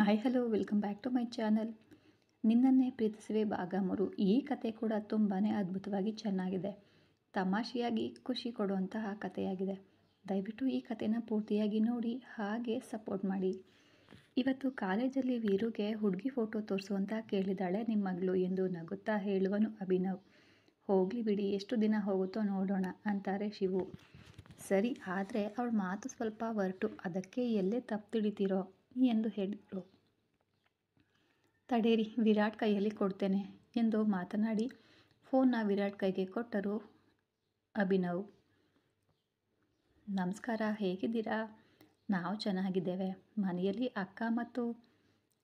Hi hello welcome back to my channel. ನಿನ್ನನ್ನೇ ಪ್ರೀತಿಸುವೆ ಭಾಗ 3. ಈ ಕತೆ ಕೂಡ ತುಂಬಾ ಅದ್ಭುತವಾಗಿ ಚೆನ್ನಾಗಿದೆ. ತಮಾಷೆಯಾಗಿ ಖುಷಿ ಕೊಡುವಂತಹ ಕಥೆಯಾಗಿದೆ. ದಯವಿಟ್ಟು ಈ ಕಥೆನ ಪೂರ್ತಿಯಾಗಿ ನೋಡಿ ಹಾಗೆ ಸಪೋರ್ಟ್ ಮಾಡಿ. ಇವತ್ತು ಕಾಲೇಜಲ್ಲಿ ವೀರುಗೆ ಹುಡುಗಿ ಫೋಟೋ ತೋರಿಸುವಂತ ಕೇಳಿದಾಳೆ ನಿಮ್ಮ ಮಗಳು ಎಂದು ನಗುತ್ತಾ ಹೇಳುವನು ಅಭಿನವ್. ಹೋಗಲಿ ಬಿಡಿ, ಎಷ್ಟು ದಿನ ಹೋಗುತ್ತೋ ನೋಡೋಣ ಅಂತಾರೆ ಶಿವು. ಸರಿ, ಆದರೆ ಅವಳ ಮಾತು ಸ್ವಲ್ಪ ಹೊರಟು, ಅದಕ್ಕೆ ಎಲ್ಲೇ ತಪ್ಪು ತಿಳಿತೀರೋ ಎಂದು ಹೇಳಿದರು. ತಡೇರಿ, ವಿರಾಟ್ ಕೈಯಲ್ಲಿ ಕೊಡ್ತೇನೆ ಎಂದು ಮಾತನಾಡಿ ಫೋನ್ನ ವಿರಾಟ್ ಕೈಗೆ ಕೊಟ್ಟರು ಅಭಿನವ್. ನಮಸ್ಕಾರ, ಹೇಗಿದ್ದೀರಾ? ನಾವು ಚೆನ್ನಾಗಿದ್ದೇವೆ. ಮನೆಯಲ್ಲಿ ಅಕ್ಕ ಮತ್ತು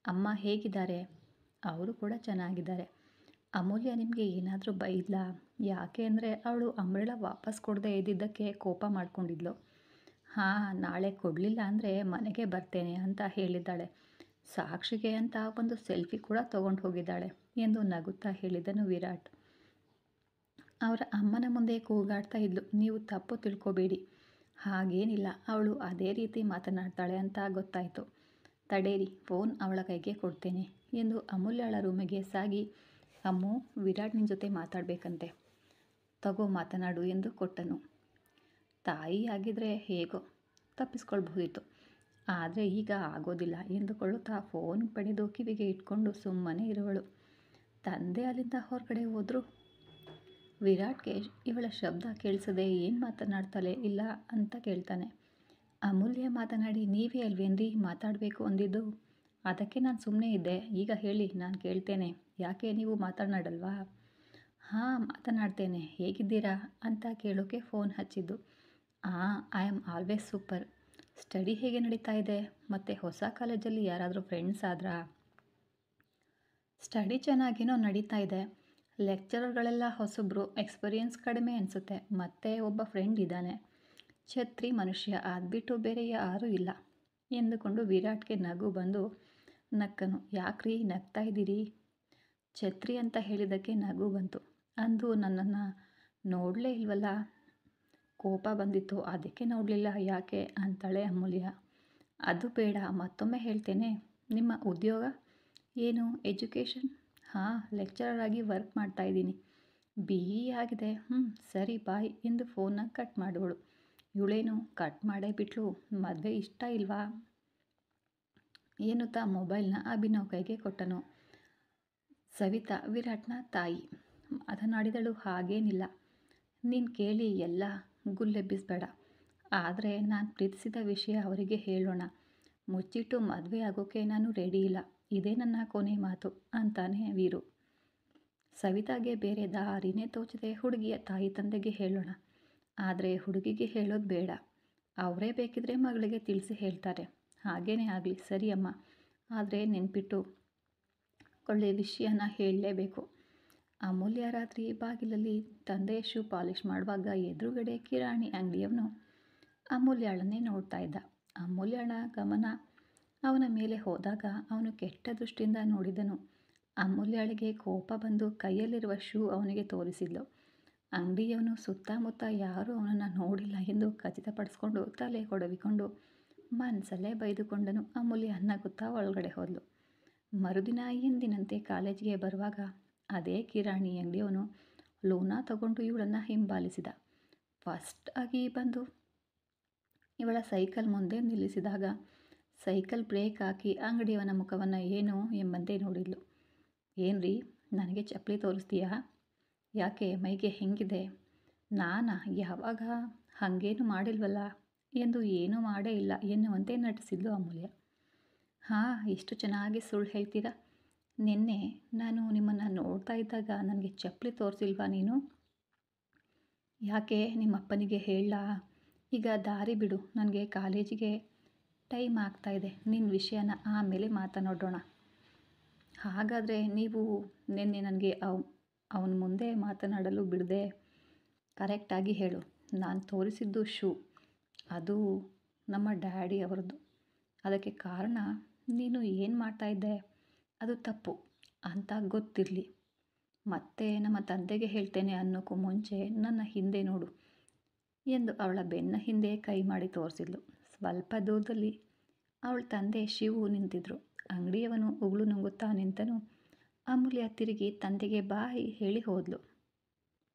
ಅಮ್ಮ ಹೇಗಿದ್ದಾರೆ? ಅವರು ಕೂಡ ಚೆನ್ನಾಗಿದ್ದಾರೆ. ಅಮೂಲ್ಯ ನಿಮಗೆ ಏನಾದರೂ ಬೈದ್ಲಾ? ಯಾಕೆ ಅಂದರೆ ಅವಳು ಅಂಬ್ರೆಲಾ ವಾಪಸ್ ಕೊಡದೆ ಇದ್ದಿದ್ದಕ್ಕೆ ಕೋಪ ಮಾಡ್ಕೊಂಡಿದ್ಲು. ಹಾಂ, ನಾಳೆ ಕೊಡಲಿಲ್ಲ ಅಂದರೆ ಮನೆಗೆ ಬರ್ತೇನೆ ಅಂತ ಹೇಳಿದ್ದಾಳೆ. ಸಾಕ್ಷಿಗೆ ಅಂತ ಒಂದು ಸೆಲ್ಫಿ ಕೂಡ ತೊಗೊಂಡು ಹೋಗಿದ್ದಾಳೆ ಎಂದು ನಗುತ್ತಾ ಹೇಳಿದನು ವಿರಾಟ್. ಅವರ ಅಮ್ಮನ ಮುಂದೆ ಕೂಗಾಡ್ತಾ ಇದ್ಲು. ನೀವು ತಪ್ಪು ತಿಳ್ಕೊಬೇಡಿ, ಹಾಗೇನಿಲ್ಲ, ಅವಳು ಅದೇ ರೀತಿ ಮಾತನಾಡ್ತಾಳೆ ಅಂತ ಗೊತ್ತಾಯಿತು. ತಡೇರಿ, ಫೋನ್ ಅವಳ ಕೈಗೆ ಕೊಡ್ತೇನೆ ಎಂದು ಅಮೂಲ್ಯಳ ರೂಮಿಗೆ ಸಾಗಿ, ಅಮ್ಮು, ವಿರಾಟ್ ನಿನ್ನ ಜೊತೆ ಮಾತಾಡಬೇಕಂತೆ, ತಗೋ ಮಾತನಾಡು ಎಂದು ಕೊಟ್ಟನು. ತಾಯಿ ಆಗಿದ್ರೆ ಹೇಗೋ ತಪ್ಪಿಸ್ಕೊಳ್ಬಹುದಿತ್ತು, ಆದರೆ ಈಗ ಆಗೋದಿಲ್ಲ ಎಂದುಕೊಳ್ಳುತ್ತಾ ಫೋನ್ ಪಡೆದು ಕಿವಿಗೆ ಇಟ್ಕೊಂಡು ಸುಮ್ಮನೆ ಇರುವಳು. ತಂದೆ ಅಲ್ಲಿಂದ ಹೊರಗಡೆ ಹೋದರು. ವಿರಾಟ್ಗೆ ಇವಳ ಶಬ್ದ ಕೇಳಿಸದೆ ಏನು ಮಾತನಾಡ್ತಾಳೆ ಇಲ್ಲ ಅಂತ ಕೇಳ್ತಾನೆ. ಅಮೂಲ್ಯ ಮಾತನಾಡಿ, ನೀವೇ ಅಲ್ವೇನ್ರಿ ಮಾತಾಡಬೇಕು ಅಂದಿದ್ದು, ಅದಕ್ಕೆ ನಾನು ಸುಮ್ಮನೆ ಇದ್ದೆ. ಈಗ ಹೇಳಿ, ನಾನು ಕೇಳ್ತೇನೆ. ಯಾಕೆ ನೀವು ಮಾತನಾಡಲ್ವಾ? ಹಾಂ, ಮಾತನಾಡ್ತೇನೆ. ಹೇಗಿದ್ದೀರಾ ಅಂತ ಕೇಳೋಕೆ ಫೋನ್ ಹಚ್ಚಿದ್ದು. I am always super. Study ಹೇಗೆ ನಡೀತಾ ಇದೆ? ಮತ್ತು ಹೊಸ ಕಾಲೇಜಲ್ಲಿ ಯಾರಾದರೂ ಫ್ರೆಂಡ್ಸ್ ಆದ್ರಾ? ಸ್ಟಡಿ ಚೆನ್ನಾಗೇನೋ ನಡೀತಾ ಇದೆ. ಲೆಕ್ಚರರ್ಗಳೆಲ್ಲ ಹೊಸಬ್ರು, ಎಕ್ಸ್ಪೀರಿಯನ್ಸ್ ಕಡಿಮೆ ಅನಿಸುತ್ತೆ. ಮತ್ತು ಒಬ್ಬ ಫ್ರೆಂಡ್ ಇದ್ದಾನೆ, ಛತ್ರಿ ಮನುಷ್ಯ, ಅದ್ಬಿಟ್ಟು ಬೇರೆ ಯಾರೂ ಇಲ್ಲ ಎಂದುಕೊಂಡು ವಿರಾಟ್ಗೆ ನಗು ಬಂದು ನಕ್ಕನು. ಯಾಕ್ರಿ ನಗ್ತಾ ಇದ್ದೀರಿ? ಛತ್ರಿ ಅಂತ ಹೇಳಿದ್ದಕ್ಕೆ ನಗು ಬಂತು. ಅಂದು ನನ್ನನ್ನು ನೋಡಲೇ ಇಲ್ವಲ್ಲ, ಕೋಪ ಬಂದಿತ್ತು, ಅದಕ್ಕೆ ನೋಡಲಿಲ್ಲ. ಯಾಕೆ ಅಂತಾಳೆ ಅಮೂಲ್ಯ. ಅದು ಬೇಡ, ಮತ್ತೊಮ್ಮೆ ಹೇಳ್ತೇನೆ. ನಿಮ್ಮ ಉದ್ಯೋಗ ಏನು? ಎಜುಕೇಷನ್? ಹಾಂ, ಲೆಕ್ಚರರ್ ಆಗಿ ವರ್ಕ್ ಮಾಡ್ತಾ ಇದ್ದೀನಿ. BE ಆಗಿದೆ. ಸರಿ ಬಾಯ್ ಎಂದು ಫೋನ್ನ ಕಟ್ ಮಾಡುವಳು. ಇವಳೇನು ಕಟ್ ಮಾಡೇ ಬಿಟ್ಲು, ಮದುವೆ ಇಷ್ಟ ಇಲ್ವಾ ಎನ್ನುತ್ತಾ ಮೊಬೈಲ್ನ ಅಭಿನವ್ ಕೈಗೆ ಕೊಟ್ಟನು. ಸವಿತಾ, ವಿರಾಟ್ನ ತಾಯಿ, ಮಾತನಾಡಿದಳು. ಹಾಗೇನಿಲ್ಲ, ನೀನು ಕೇಳಿ ಎಲ್ಲ ಗುಲ್ಲೆಬ್ಬಿಸಬೇಡ. ಆದರೆ ನಾನು ಪ್ರೀತಿಸಿದ ವಿಷಯ ಅವರಿಗೆ ಹೇಳೋಣ. ಮುಚ್ಚಿಟ್ಟು ಮದುವೆ ಆಗೋಕ್ಕೆ ನಾನು ರೆಡಿ ಇಲ್ಲ. ಇದೇ ನನ್ನ ಕೊನೆ ಮಾತು ಅಂತಾನೆ ವೀರು. ಸವಿತಾಗೆ ಬೇರೆ ದಾರಿನೇ ತೋಚದೆ ಹುಡುಗಿಯ ತಾಯಿ ತಂದೆಗೆ ಹೇಳೋಣ. ಆದರೆ ಹುಡುಗಿಗೆ ಹೇಳೋದು ಬೇಡ, ಅವರೇ ಬೇಕಿದ್ರೆ ಮಗಳಿಗೆ ತಿಳಿಸಿ ಹೇಳ್ತಾರೆ. ಹಾಗೇನೇ ಆಗಲಿ. ಸರಿ ಅಮ್ಮ, ಆದರೆ ನೆನ್ಪಿಟ್ಟು ಒಳ್ಳೆಯ ವಿಷಯನ ಹೇಳಲೇಬೇಕು. ಅಮೂಲ್ಯ ರಾತ್ರಿ ಬಾಗಿಲಲ್ಲಿ ತಂದೆ ಶೂ ಪಾಲಿಷ್ ಮಾಡುವಾಗ ಎದುರುಗಡೆ ಕಿರಾಣಿ ಅಂಗಡಿಯವನು ಅಮೂಲ್ಯಳನ್ನೇ ನೋಡ್ತಾ ಇದ್ದ. ಅಮೂಲ್ಯಳ ಗಮನ ಅವನ ಮೇಲೆ ಹೋದಾಗ ಅವನು ಕೆಟ್ಟ ದೃಷ್ಟಿಯಿಂದ ನೋಡಿದನು. ಅಮೂಲ್ಯಳಿಗೆ ಕೋಪ ಬಂದು ಕೈಯಲ್ಲಿರುವ ಶೂ ಅವನಿಗೆ ತೋರಿಸಿದ್ಲು. ಅಂಗಡಿಯವನು ಸುತ್ತಮುತ್ತ ಯಾರೂ ಅವನನ್ನು ನೋಡಿಲ್ಲ ಎಂದು ಖಚಿತಪಡಿಸ್ಕೊಂಡು ತಲೆ ಕೊಡವಿಕೊಂಡು ಮನಸ್ಸಲ್ಲೇ ಬೈದುಕೊಂಡನು. ಅಮೂಲ್ಯ ನಗುತ್ತಾ ಒಳಗಡೆ ಹೋದ್ಲು. ಮರುದಿನ ಎಂದಿನಂತೆ ಕಾಲೇಜಿಗೆ ಬರುವಾಗ ಅದೇ ಕಿರಾಣಿ ಅಂಗಡಿಯವನು ಲೂನಾ ತಗೊಂಡು ಇವಳನ್ನು ಹಿಂಬಾಲಿಸಿದ. ಫಸ್ಟ್ ಆಗಿ ಬಂದು ಇವಳ ಸೈಕಲ್ ಮುಂದೆ ನಿಲ್ಲಿಸಿದಾಗ ಸೈಕಲ್ ಬ್ರೇಕ್ ಹಾಕಿ ಅಂಗಡಿಯವನ ಮುಖವನ್ನು ಏನು ಎಂಬಂತೆ ನೋಡಿದ್ಲು. ಏನ್ರಿ, ನನಗೆ ಚಪ್ಪಲಿ ತೋರಿಸ್ತೀಯಾ? ಯಾಕೆ, ಮೈಗೆ ಹೆಂಗಿದೆ? ನಾನಾ? ಯಾವಾಗ? ಹಾಗೇನು ಮಾಡಿಲ್ವಲ್ಲ ಎಂದು ಏನೂ ಮಾಡೇ ಇಲ್ಲ ಎನ್ನುವಂತೆ ನಟಿಸಿದ್ಲು ಅಮೂಲ್ಯ. ಹಾಂ, ಎಷ್ಟು ಚೆನ್ನಾಗಿ ಸುಳ್ಳು ಹೇಳ್ತೀರಾ. ನಿನ್ನೆ ನಾನು ನಿಮ್ಮನ್ನು ನೋಡ್ತಾ ಇದ್ದಾಗ ನನಗೆ ಚಪ್ಪಲಿ ತೋರಿಸಿಲ್ವಾ ನೀನು? ಯಾಕೆ, ನಿಮ್ಮಪ್ಪನಿಗೆ ಹೇಳಲಾ? ಈಗ ದಾರಿ ಬಿಡು, ನನಗೆ ಕಾಲೇಜಿಗೆ ಟೈಮ್ ಆಗ್ತಾಯಿದೆ. ನಿನ್ನ ವಿಷಯನ ಆಮೇಲೆ ಮಾತನಾಡೋಣ. ಹಾಗಾದರೆ ನೀವು ನಿನ್ನೆ ನನಗೆ ಅವನ ಮುಂದೆ ಮಾತನಾಡಲು ಬಿಡದೆ ಕರೆಕ್ಟಾಗಿ ಹೇಳು. ನಾನು ತೋರಿಸಿದ್ದು ಶೂ, ಅದು ನಮ್ಮ ಡ್ಯಾಡಿ ಅವರದ್ದು. ಅದಕ್ಕೆ ಕಾರಣ ನೀನು ಏನು ಮಾಡ್ತಾಯಿದ್ದೆ ಅದು ತಪ್ಪು ಅಂತ ಗೊತ್ತಿರಲಿ. ಮತ್ತೆ ನಮ್ಮ ತಂದೆಗೆ ಹೇಳ್ತೇನೆ ಅನ್ನೋಕ್ಕೂ ಮುಂಚೆ ನನ್ನ ಹಿಂದೆ ನೋಡು ಎಂದು ಅವಳ ಬೆನ್ನ ಹಿಂದೆ ಕೈ ಮಾಡಿ ತೋರಿಸಿದ್ಲು. ಸ್ವಲ್ಪ ದೂರದಲ್ಲಿ ಅವಳ ತಂದೆ ಶಿವು ನಿಂತಿದ್ರು. ಅಂಗಡಿಯವನು ಉಗುಳು ನುಂಗುತ್ತಾ ನಿಂತನು. ಅಮೂಲ್ಯ ತಿರುಗಿ ತಂದೆಗೆ ಬಾಯಿ ಹೇಳಿ ಹೋದ್ಲು.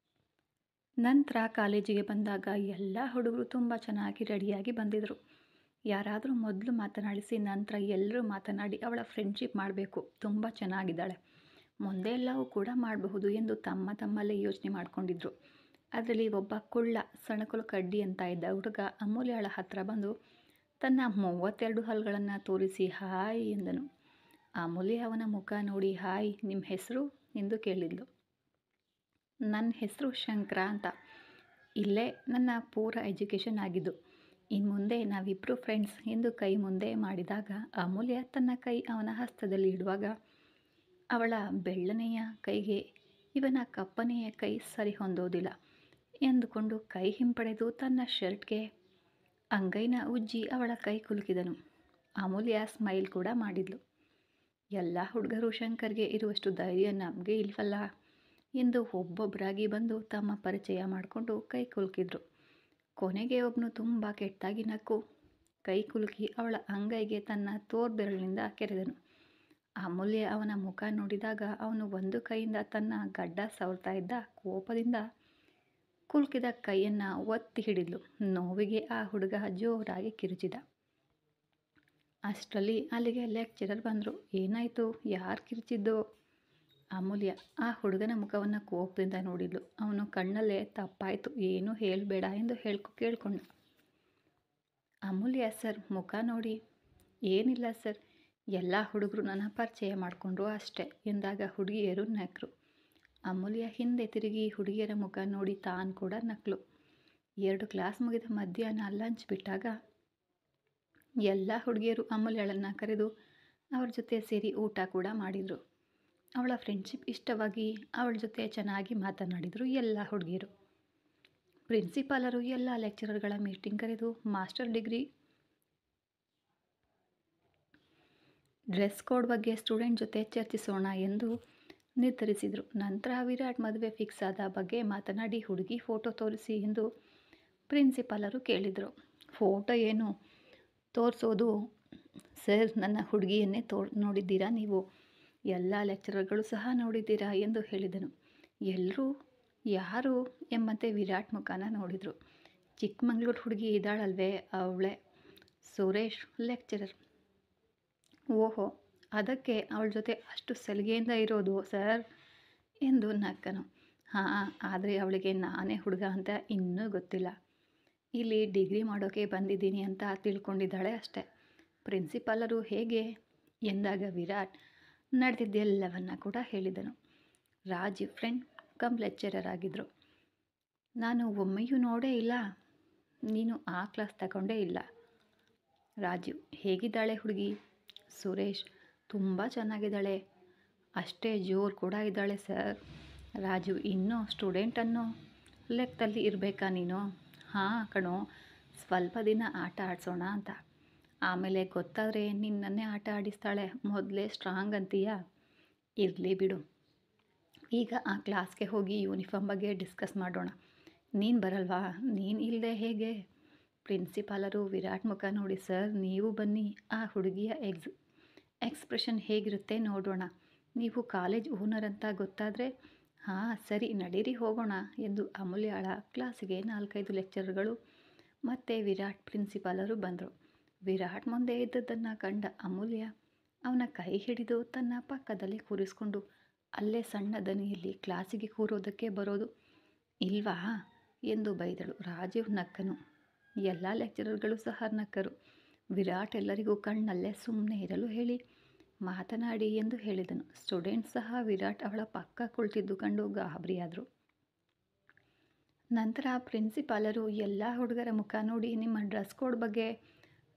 ನಂತರ ಕಾಲೇಜಿಗೆ ಬಂದಾಗ ಎಲ್ಲ ಹುಡುಗರು ತುಂಬ ಚೆನ್ನಾಗಿ ರೆಡಿಯಾಗಿ ಬಂದಿದ್ದರು. ಯಾರಾದರೂ ಮೊದಲು ಮಾತನಾಡಿಸಿ ನಂತರ ಎಲ್ಲರೂ ಮಾತನಾಡಿ ಅವಳ ಫ್ರೆಂಡ್ಶಿಪ್ ಮಾಡಬೇಕು, ತುಂಬ ಚೆನ್ನಾಗಿದ್ದಾಳೆ, ಮುಂದೆ ಎಲ್ಲವೂ ಕೂಡ ಮಾಡಬಹುದು ಎಂದು ತಮ್ಮಲ್ಲೇ ಯೋಚನೆ ಮಾಡಿಕೊಂಡಿದ್ರು. ಅದರಲ್ಲಿ ಒಬ್ಬ ಕುಳ್ಳ ಸಣಕಲು ಕಡ್ಡಿ ಅಂತ ಇದ್ದ ಹುಡುಗ ಅಮೂಲ್ಯಳ ಹತ್ರ ಬಂದು ತನ್ನ 32 ಹಲ್ಗಳನ್ನು ತೋರಿಸಿ ಹಾಯ್ ಎಂದನು. ಅಮೂಲ್ಯ ಅವನ ಮುಖ ನೋಡಿ ಹಾಯ್, ನಿಮ್ಮ ಹೆಸರು ಎಂದು ಕೇಳಿದ್ಲು. ನನ್ನ ಹೆಸರು ಶಂಕರ ಅಂತ, ಇಲ್ಲೇ ನನ್ನ ಪೂರ ಎಜುಕೇಷನ್ ಆಗಿದ್ದು, ಇನ್ನು ಮುಂದೆ ನಾವಿಬ್ಬರು ಫ್ರೆಂಡ್ಸ್ ಎಂದು ಕೈ ಮುಂದೆ ಮಾಡಿದಾಗ ಅಮೂಲ್ಯ ತನ್ನ ಕೈ ಅವನ ಹಸ್ತದಲ್ಲಿ ಇಡುವಾಗ ಅವಳ ಬೆಳ್ಳನೆಯ ಕೈಗೆ ಇವನ ಕಪ್ಪನೆಯ ಕೈ ಸರಿ ಹೊಂದೋದಿಲ್ಲ ಎಂದುಕೊಂಡು ಕೈ ಹಿಂಪಡೆದು ತನ್ನ ಶರ್ಟ್ಗೆ ಅಂಗೈನ ಉಜ್ಜಿ ಅವಳ ಕೈ ಕುಲುಕಿದನು. ಅಮೂಲ್ಯ ಸ್ಮೈಲ್ ಕೂಡ ಮಾಡಿದ್ಲು. ಎಲ್ಲ ಹುಡುಗರು ಶಂಕರ್ಗೆ ಇರುವಷ್ಟು ಧೈರ್ಯ ನಮಗೆ ಇಲ್ವಲ್ಲ ಎಂದು ಒಬ್ಬೊಬ್ಬರಾಗಿ ಬಂದು ತಮ್ಮ ಪರಿಚಯ ಮಾಡಿಕೊಂಡು ಕೈ ಕುಲುಕಿದ್ರು. ಕೊನೆಗೆ ಒಬ್ಬನು ತುಂಬ ಕೆಟ್ಟಾಗಿ ನಕ್ಕು ಕೈ ಕುಲುಕಿ ಅವಳ ಅಂಗೈಗೆ ತನ್ನ ತೋರ್ಬೆರಳಿನಿಂದ ಕೆರೆದನು. ಅಮೂಲ್ಯ ಅವನ ಮುಖ ನೋಡಿದಾಗ ಅವನು ಒಂದು ಕೈಯಿಂದ ತನ್ನ ಗಡ್ಡ ಸವರ್ತಾ ಇದ್ದ ಕೋಪದಿಂದ ಕುಲುಕಿದ ಕೈಯನ್ನು ಒತ್ತಿ ಹಿಡಿದ್ಲು. ನೋವಿಗೆ ಆ ಹುಡುಗ ಜೋರಾಗಿ ಕಿರುಚಿದ. ಅಷ್ಟರಲ್ಲಿ ಅಲ್ಲಿಗೆ ಲೆಕ್ಚರರ್ ಬಂದರು. ಏನಾಯಿತು, ಯಾರು ಕಿರುಚಿದ್ದು? ಅಮೂಲ್ಯ ಆ ಹುಡುಗನ ಮುಖವನ್ನು ಕೋಪದಿಂದ ನೋಡಿದ್ಲು. ಅವನು ಕಣ್ಣಲ್ಲೇ ತಪ್ಪಾಯಿತು, ಏನೂ ಹೇಳಬೇಡ ಎಂದು ಕೇಳ್ಕೊಂಡ. ಅಮೂಲ್ಯ ಸರ್ ಮುಖ ನೋಡಿ, ಏನಿಲ್ಲ ಸರ್, ಎಲ್ಲ ಹುಡುಗರು ನನ್ನ ಪರಿಚಯ ಮಾಡಿಕೊಂಡ್ರು ಅಷ್ಟೇ ಎಂದಾಗ ಹುಡುಗಿಯರು ನಕ್ಕರು. ಅಮೂಲ್ಯ ಹಿಂದೆ ತಿರುಗಿ ಹುಡುಗಿಯರ ಮುಖ ನೋಡಿ ತಾನು ಕೂಡ ನಕ್ಕಲು. 2 ಕ್ಲಾಸ್ ಮುಗಿದ ಮಧ್ಯಾಹ್ನ ಲಂಚ್ ಬಿಟ್ಟಾಗ ಎಲ್ಲ ಹುಡುಗಿಯರು ಅಮೂಲ್ಯಳನ್ನು ಕರೆದು ಅವ್ರ ಜೊತೆ ಸೇರಿ ಊಟ ಕೂಡ ಮಾಡಿದರು. ಅವಳ ಫ್ರೆಂಡ್ಶಿಪ್ ಇಷ್ಟವಾಗಿ ಅವಳ ಜೊತೆ ಚೆನ್ನಾಗಿ ಮಾತನಾಡಿದರು ಎಲ್ಲ ಹುಡುಗಿಯರು. ಪ್ರಿನ್ಸಿಪಾಲರು ಎಲ್ಲ ಲೆಕ್ಚರರ್ಗಳ ಮೀಟಿಂಗ್ ಕರೆದು ಮಾಸ್ಟರ್ ಡಿಗ್ರಿ ಡ್ರೆಸ್ ಕೋಡ್ ಬಗ್ಗೆ ಸ್ಟೂಡೆಂಟ್ ಜೊತೆ ಚರ್ಚಿಸೋಣ ಎಂದು ನಿರ್ಧರಿಸಿದರು. ನಂತರ ವಿರಾಟ್ ಮದುವೆ ಫಿಕ್ಸ್ ಆದ ಬಗ್ಗೆ ಮಾತನಾಡಿ ಹುಡುಗಿ ಫೋಟೋ ತೋರಿಸಿ ಎಂದು ಪ್ರಿನ್ಸಿಪಾಲರು ಕೇಳಿದರು. ಫೋಟೋ ಏನು ತೋರಿಸೋದು ಸರ್, ನನ್ನ ಹುಡುಗಿಯನ್ನೇ ನೋಡಿದ್ದೀರಾ ನೀವು, ಎಲ್ಲ ಲೆಕ್ಚರರ್ಗಳು ಸಹ ನೋಡಿದ್ದೀರಾ ಎಂದು ಹೇಳಿದನು. ಎಲ್ಲರೂ ಯಾರು ಎಂಬಂತೆ ವಿರಾಟ್ ಮುಖಾನ ನೋಡಿದರು. ಚಿಕ್ಕಮಂಗ್ಳೂರು ಹುಡುಗಿ ಇದ್ದಾಳಲ್ವೇ, ಅವಳೇ ಸುರೇಶ್ ಲೆಕ್ಚರರ್. ಓಹೋ, ಅದಕ್ಕೆ ಅವಳ ಜೊತೆ ಅಷ್ಟು ಸಲಿಗೆಯಿಂದ ಇರೋದು ಸರ್ ಎಂದು ನಕ್ಕನು. ಹಾಂ, ಆದರೆ ಅವಳಿಗೆ ನಾನೇ ಹುಡುಗ ಅಂತ ಇನ್ನೂ ಗೊತ್ತಿಲ್ಲ, ಇಲ್ಲಿ ಡಿಗ್ರಿ ಮಾಡೋಕ್ಕೆ ಬಂದಿದ್ದೀನಿ ಅಂತ ತಿಳ್ಕೊಂಡಿದ್ದಾಳೆ ಅಷ್ಟೆ. ಪ್ರಿನ್ಸಿಪಾಲರು ಹೇಗೆ ಎಂದಾಗ ವಿರಾಟ್ ನಡೆದಿದ್ದೆಲ್ಲವನ್ನ ಕೂಡ ಹೇಳಿದನು. ರಾಜೀವ್ ಫ್ರೆಂಡ್ ಕಮ್ ಲೆಕ್ಚರರ್ ಆಗಿದ್ದರು. ನಾನು ಒಮ್ಮೆಯೂ ನೋಡೇ ಇಲ್ಲ, ನೀನು ಆ ಕ್ಲಾಸ್ ತಗೊಂಡೇ ಇಲ್ಲ. ರಾಜೀವ್, ಹೇಗಿದ್ದಾಳೆ ಹುಡುಗಿ? ಸುರೇಶ್, ತುಂಬ ಚೆನ್ನಾಗಿದ್ದಾಳೆ, ಅಷ್ಟೇ ಜೋರು ಕೂಡ ಇದ್ದಾಳೆ ಸರ್. ರಾಜೀವ್, ಇನ್ನೂ ಸ್ಟೂಡೆಂಟ್ ಅನ್ನೋ ಲೆಕ್ಕದಲ್ಲಿ ಇರಬೇಕಾ ನೀನು? ಹಾಂ ಕಣೋ, ಸ್ವಲ್ಪ ದಿನ ಆಟ ಆಡಿಸೋಣ ಅಂತ, ಆಮೇಲೆ ಗೊತ್ತಾದರೆ ನಿನ್ನನ್ನೇ ಆಟ ಆಡಿಸ್ತಾಳೆ, ಮೊದಲೇ ಸ್ಟ್ರಾಂಗ್ ಅಂತೀಯಾ? ಇರಲಿ ಬಿಡು, ಈಗ ಆ ಕ್ಲಾಸ್ಗೆ ಹೋಗಿ ಯೂನಿಫಾರ್ಮ್ ಬಗ್ಗೆ ಡಿಸ್ಕಸ್ ಮಾಡೋಣ. ನೀನು ಬರಲ್ವಾ? ನೀನು ಇಲ್ಲದೆ ಹೇಗೆ? ಪ್ರಿನ್ಸಿಪಾಲರು ವಿರಾಟ್ ಮುಖ ನೋಡಿ, ಸರ್ ನೀವು ಬನ್ನಿ, ಆ ಹುಡುಗಿಯ ಎಕ್ಸ್ಪ್ರೆಷನ್ ಹೇಗಿರುತ್ತೆ ನೋಡೋಣ. ನೀವು ಕಾಲೇಜ್ ಓನರ್ ಅಂತ ಗೊತ್ತಾದರೆ ಹಾಂ ಸರಿ ನಡೀರಿ ಹೋಗೋಣ ಎಂದು ಅಮೂಲ್ಯಳ ಕ್ಲಾಸಿಗೆ 4-5 ಲೆಕ್ಚರರ್ಗಳು ಮತ್ತು ವಿರಾಟ್ ಪ್ರಿನ್ಸಿಪಾಲರು ಬಂದರು. ವಿರಾಟ್ ಮುಂದೆ ಇದ್ದದ್ದನ್ನು ಕಂಡ ಅಮೂಲ್ಯ ಅವನ ಕೈ ಹಿಡಿದು ತನ್ನ ಪಕ್ಕದಲ್ಲಿ ಕೂರಿಸ್ಕೊಂಡು ಅಲ್ಲೇ ಸಣ್ಣ ದನಿಯಲ್ಲಿ ಕ್ಲಾಸಿಗೆ ಕೂರೋದಕ್ಕೆ ಬರೋದು ಇಲ್ವಾ ಎಂದು ಬೈದಳು. ರಾಜೀವ್ ನಕ್ಕನು. ಎಲ್ಲ ಲೆಕ್ಚರರ್ಗಳು ಸಹ ನಕ್ಕರು. ವಿರಾಟ್ ಎಲ್ಲರಿಗೂ ಕಣ್ಣಲ್ಲೇ ಸುಮ್ಮನೆ ಇರಲು ಹೇಳಿ ಮಾತನಾಡಿ ಎಂದು ಹೇಳಿದನು. ಸ್ಟೂಡೆಂಟ್ ಸಹ ವಿರಾಟ್ ಅವಳ ಪಕ್ಕ ಕುಳಿತಿದ್ದು ಕಂಡು ಗಾಬರಿಯಾದರು. ನಂತರ ಪ್ರಿನ್ಸಿಪಾಲರು ಎಲ್ಲ ಹುಡುಗರ ಮುಖ ನೋಡಿ, ನಿಮ್ಮ ಡ್ರೆಸ್ ಕೋಡ್ ಬಗ್ಗೆ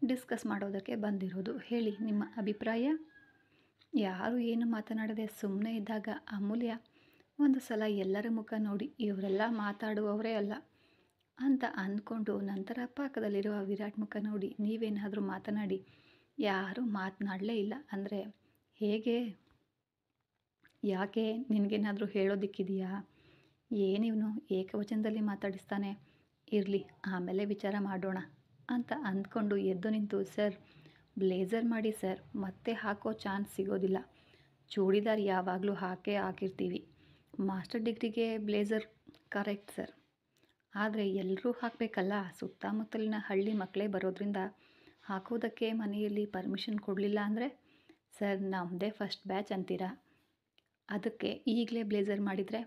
ಡಿಸ್ಕಸ್ ಮಾಡೋದಕ್ಕೆ ಬಂದಿರೋದು, ಹೇಳಿ ನಿಮ್ಮ ಅಭಿಪ್ರಾಯ. ಯಾರು ಏನು ಮಾತನಾಡದೆ ಸುಮ್ಮನೆ ಇದ್ದಾಗ ಅಮೂಲ್ಯ ಒಂದು ಸಲ ಎಲ್ಲರ ಮುಖ ನೋಡಿ ಇವರೆಲ್ಲ ಮಾತಾಡುವವರೇ ಅಲ್ಲ ಅಂತ ಅಂದ್ಕೊಂಡು ನಂತರ ಪಕ್ಕದಲ್ಲಿರುವ ವಿರಾಟ್ ಮುಖ ನೋಡಿ, ನೀವೇನಾದರೂ ಮಾತನಾಡಿ. ಯಾರೂ ಮಾತನಾಡಲೇ ಇಲ್ಲ ಅಂದರೆ ಹೇಗೆ? ಯಾಕೆ, ನಿನಗೇನಾದರೂ ಹೇಳೋದಿಕ್ಕಿದೆಯಾ? ಏನಿವನು ಏಕವಚನದಲ್ಲಿ ಮಾತಾಡಿಸ್ತಾನೆ, ಇರಲಿ ಆಮೇಲೆ ವಿಚಾರ ಮಾಡೋಣ ಅಂತ ಅಂದ್ಕೊಂಡು ಎದ್ದು ನಿಂತು, ಸರ್ ಬ್ಲೇಸರ್ ಮಾಡಿ ಸರ್, ಮತ್ತೆ ಹಾಕೋ ಚಾನ್ಸ್ ಸಿಗೋದಿಲ್ಲ. ಚೂಡಿದಾರ್ ಯಾವಾಗಲೂ ಹಾಕಿರ್ತೀವಿ. ಮಾಸ್ಟರ್ ಡಿಗ್ರಿಗೆ ಬ್ಲೇಸರ್ ಕರೆಕ್ಟ್ ಸರ್. ಆದರೆ ಎಲ್ಲರೂ ಹಾಕಬೇಕಲ್ಲ. ಸುತ್ತಮುತ್ತಲಿನ ಹಳ್ಳಿ ಮಕ್ಕಳೇ ಬರೋದ್ರಿಂದ ಹಾಕೋದಕ್ಕೆ ಮನೆಯಲ್ಲಿ ಪರ್ಮಿಷನ್ ಕೊಡಲಿಲ್ಲ ಅಂದರೆ ಸರ್ ನಮ್ಮದೇ ಫಸ್ಟ್ ಬ್ಯಾಚ್ ಅಂತೀರಾ. ಅದಕ್ಕೆ ಈಗಲೇ ಬ್ಲೇಸರ್ ಮಾಡಿದರೆ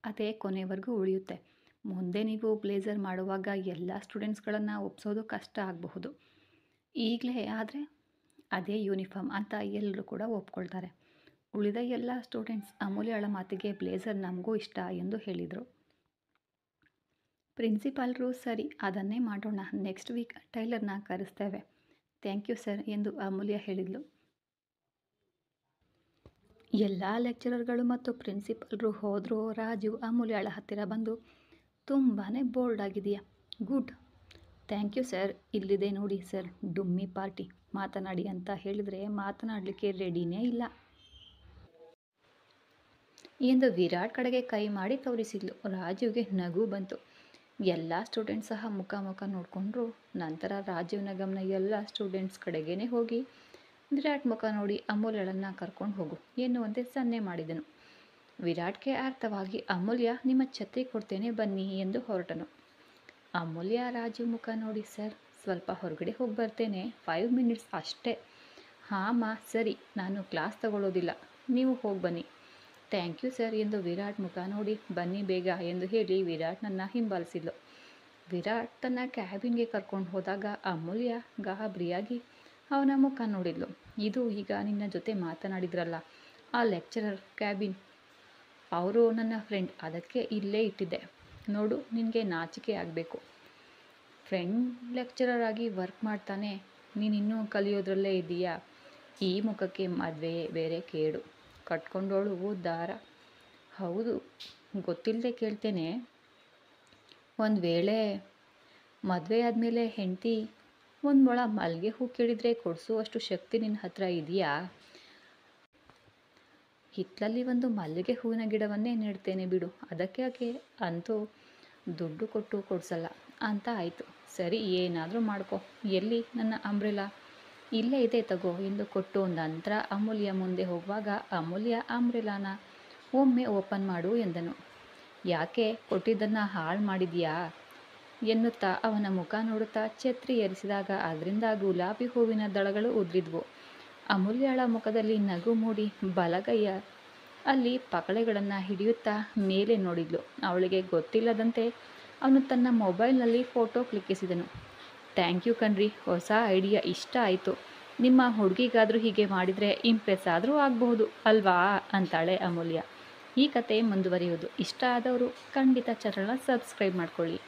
ಅದೇ ಕೊನೆವರೆಗೂ ಉಳಿಯುತ್ತೆ. ಮುಂದೆ ನೀವು ಬ್ಲೇಸರ್ ಮಾಡುವಾಗ ಎಲ್ಲ ಸ್ಟೂಡೆಂಟ್ಸ್ಗಳನ್ನು ಒಪ್ಸೋದು ಕಷ್ಟ ಆಗಬಹುದು. ಈಗಲೇ ಆದರೆ ಅದೇ ಯೂನಿಫಾರ್ಮ್ ಅಂತ ಎಲ್ಲರೂ ಕೂಡ ಒಪ್ಕೊಳ್ತಾರೆ. ಉಳಿದ ಎಲ್ಲ ಸ್ಟೂಡೆಂಟ್ಸ್ ಅಮೂಲ್ಯಳ ಮಾತಿಗೆ ಬ್ಲೇಸರ್ ನಮಗೂ ಇಷ್ಟ ಎಂದು ಹೇಳಿದರು. ಪ್ರಿನ್ಸಿಪಾಲ್ರು ಸರಿ ಅದನ್ನೇ ಮಾಡೋಣ, ನೆಕ್ಸ್ಟ್ ವೀಕ್ ಟೈಲರ್ನ ಕರೆಸ್ತೇವೆ. ಥ್ಯಾಂಕ್ ಯು ಸರ್ ಎಂದು ಅಮೂಲ್ಯ ಹೇಳಿದ್ಲು. ಎಲ್ಲ ಲೆಕ್ಚರರ್ಗಳು ಮತ್ತು ಪ್ರಿನ್ಸಿಪಾಲ್ರು ಹೋದರೂ ರಾಜು ಅಮೂಲ್ಯಳ ಹತ್ತಿರ ಬಂದು ತುಂಬಾ ಬೋಲ್ಡ್ ಆಗಿದೆಯಾ, ಗುಡ್, ಥ್ಯಾಂಕ್ ಯು ಸರ್, ಇಲ್ಲಿದೆ ನೋಡಿ ಸರ್ ಡುಮ್ಮಿ ಪಾರ್ಟಿ, ಮಾತನಾಡಿ ಅಂತ ಹೇಳಿದರೆ ಮಾತನಾಡಲಿಕ್ಕೆ ರೆಡಿನೇ ಇಲ್ಲ ಎಂದು ವಿರಾಟ್ ಕಡೆಗೆ ಕೈ ಮಾಡಿ ತೋರಿಸಿದ್ಲು. ರಾಜುಗೆ ನಗು ಬಂತು. ಎಲ್ಲ ಸ್ಟೂಡೆಂಟ್ಸ್ ಸಹ ಮುಖ ನೋಡಿಕೊಂಡ್ರು. ನಂತರ ರಾಜೀವ್ನ ಗಮನ ಎಲ್ಲ ಸ್ಟೂಡೆಂಟ್ಸ್ ಕಡೆಗೇ ಹೋಗಿ ವಿರಾಟ್ ಮುಖ ನೋಡಿ ಅಮೂಲ್ಯಳನ್ನು ಕರ್ಕೊಂಡು ಹೋಗು ಎನ್ನುವಂತೆ ಸನ್ನೆ ಮಾಡಿದನು. ವಿರಾಟ್ಗೆ ಅರ್ಥವಾಗಿ ಅಮೂಲ್ಯ ನಿಮ್ಮ ಛತ್ರಿ ಕೊಡ್ತೇನೆ ಬನ್ನಿ ಎಂದು ಹೊರಟನು. ಅಮೂಲ್ಯ ರಾಜೀವ್ ಮುಖ ನೋಡಿ ಸರ್ ಸ್ವಲ್ಪ ಹೊರಗಡೆ ಹೋಗಿ ಬರ್ತೇನೆ, 5 ಮಿನಿಟ್ಸ್ ಅಷ್ಟೇ. ಹಾಂ ಸರಿ, ನಾನು ಕ್ಲಾಸ್ ತಗೊಳ್ಳೋದಿಲ್ಲ, ನೀವು ಹೋಗಿ ಬನ್ನಿ. ಥ್ಯಾಂಕ್ ಯು ಸರ್ ಎಂದು ವಿರಾಟ್ ಮುಖ ನೋಡಿ ಬನ್ನಿ ಬೇಗ ಎಂದು ಹೇಳಿ ವಿರಾಟ್ನನ್ನು ಹಿಂಬಾಲಿಸಿದ್ಲು. ವಿರಾಟ್ ತನ್ನ ಕ್ಯಾಬಿನ್ಗೆ ಕರ್ಕೊಂಡು ಹೋದಾಗ ಅಮೂಲ್ಯ ಗಾಬರಿಯಾಗಿ ಅವನ ಮುಖ ನೋಡಿದ್ಲು. ಇದು ಈಗ ನಿನ್ನ ಜೊತೆ ಮಾತನಾಡಿದ್ರಲ್ಲ ಆ ಲೆಕ್ಚರರ್ ಕ್ಯಾಬಿನ್, ಅವರು ನನ್ನ ಫ್ರೆಂಡ್, ಅದಕ್ಕೆ ಇಲ್ಲೇ ಇಟ್ಟಿದ್ದೆ. ನೋಡು, ನಿನಗೆ ನಾಚಿಕೆ ಆಗಬೇಕು. ಫ್ರೆಂಡ್ ಲೆಕ್ಚರರ್ ಆಗಿ ವರ್ಕ್ ಮಾಡ್ತಾನೆ, ನೀನಿನ್ನೂ ಕಲಿಯೋದ್ರಲ್ಲೇ ಇದ್ದೀಯಾ. ಈ ಮುಖಕ್ಕೆ ಮದುವೆ ಬೇರೆ ಕೇಡು, ಕಟ್ಕೊಂಡೋಳು ದಾರ. ಹೌದು, ಗೊತ್ತಿಲ್ಲದೆ ಕೇಳ್ತೇನೆ, ಒಂದು ವೇಳೆ ಮದುವೆ ಆದಮೇಲೆ ಹೆಂಡತಿ ಒಂದು ಮೊಳ ಮಲ್ಲಿಗೆ ಹೂ ಕೇಳಿದರೆ ಕೊಡಿಸುವಷ್ಟು ಶಕ್ತಿ ನಿನ್ನ ಹತ್ರ ಇದೆಯಾ? ಹಿತ್ತಲಲ್ಲಿ ಒಂದು ಮಲ್ಲಿಗೆ ಹೂವಿನ ಗಿಡವನ್ನೇ ನೆಡ್ತೇನೆ ಬಿಡು, ಅದಕ್ಕೆ ಅಂತೂ ದುಡ್ಡು ಕೊಟ್ಟು ಕೊಡಿಸಲ್ಲ ಅಂತ ಆಯಿತು. ಸರಿ, ಏನಾದರೂ ಮಾಡ್ಕೊ. ಎಲ್ಲಿ ನನ್ನ ಅಂಬ್ರೆಲಾ? ಇಲ್ಲೇ ಇದೆ ತಗೋ ಎಂದು ಕೊಟ್ಟು ನಂತರ ಅಮೂಲ್ಯ ಮುಂದೆ ಹೋಗುವಾಗ ಅಮೂಲ್ಯ ಅಂಬ್ರೆಲಾನ ಒಮ್ಮೆ ಓಪನ್ ಮಾಡು ಎಂದನು. ಯಾಕೆ, ಕೊಟ್ಟಿದ್ದನ್ನು ಹಾಳು ಮಾಡಿದ್ಯಾ ಎನ್ನುತ್ತಾ ಅವನ ಮುಖ ನೋಡುತ್ತಾ ಛತ್ರಿ ಏರಿಸಿದಾಗ ಅದರಿಂದ ಗುಲಾಬಿ ಹೂವಿನ ದಳಗಳು ಉದುರಿದ್ವು. ಅಮೂಲ್ಯಳ ಮುಖದಲ್ಲಿ ನಗು ಮೂಡಿ ಬಲಗೈಯ ಅಲ್ಲಿ ಪಕಳೆಗಳನ್ನು ಹಿಡಿಯುತ್ತಾ ಮೇಲೆ ನೋಡಿದ್ಲು. ಅವಳಿಗೆ ಗೊತ್ತಿಲ್ಲದಂತೆ ಅವನು ತನ್ನ ಮೊಬೈಲ್ನಲ್ಲಿ ಫೋಟೋ ಕ್ಲಿಕ್ಕಿಸಿದನು. ಥ್ಯಾಂಕ್ ಯು ಕಣ್ರಿ, ಹೊಸ ಐಡಿಯಾ ಇಷ್ಟ ಆಯಿತು. ನಿಮ್ಮ ಹುಡುಗಿಗಾದರೂ ಹೀಗೆ ಮಾಡಿದರೆ ಇಂಪ್ರೆಸ್ ಆದರೂ ಆಗಬಹುದು ಅಲ್ವಾ ಅಂತಾಳೆ ಅಮೂಲ್ಯ. ಈ ಕತೆ ಮುಂದುವರಿಯುವುದು. ಇಷ್ಟ ಆದವರು ಖಂಡಿತ ಚಾನಲ್ನ ಸಬ್ಸ್ಕ್ರೈಬ್ ಮಾಡ್ಕೊಳ್ಳಿ.